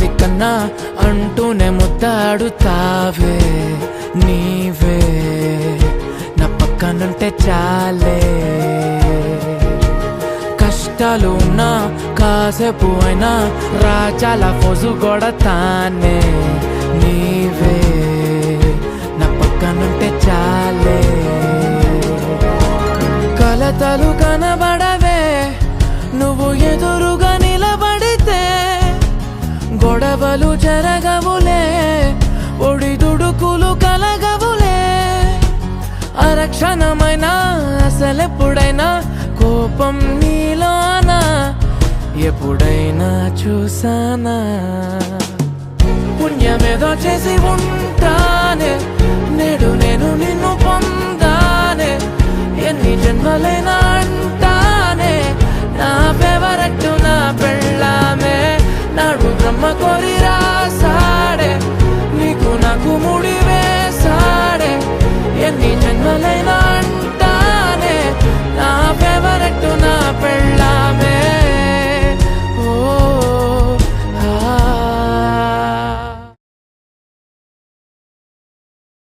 అది కన్నా అంటూనే ముద్దాడుతావే నీవే నా పక్కనుంటే చాలే కష్టాలు ఉన్నా కాసేపు అయినా రాజాల ఫోజు కొడతానే నీవే నా పక్కనుంటే చాలే కలతలు కనబడవే నువ్వు ఎదురుగా నిలబడితే గొడవలు జరగవులే ఒడిదుడుకులు కలగవులే అరక్షణమైన అసలెప్పుడైనా కోపం నీలోనా ఎప్పుడైనా చూసానా పుణ్యమేదో చేసి ఉంటానే నేడు నేను నిన్ను పొందానే ఎన్ని జన్మలైనా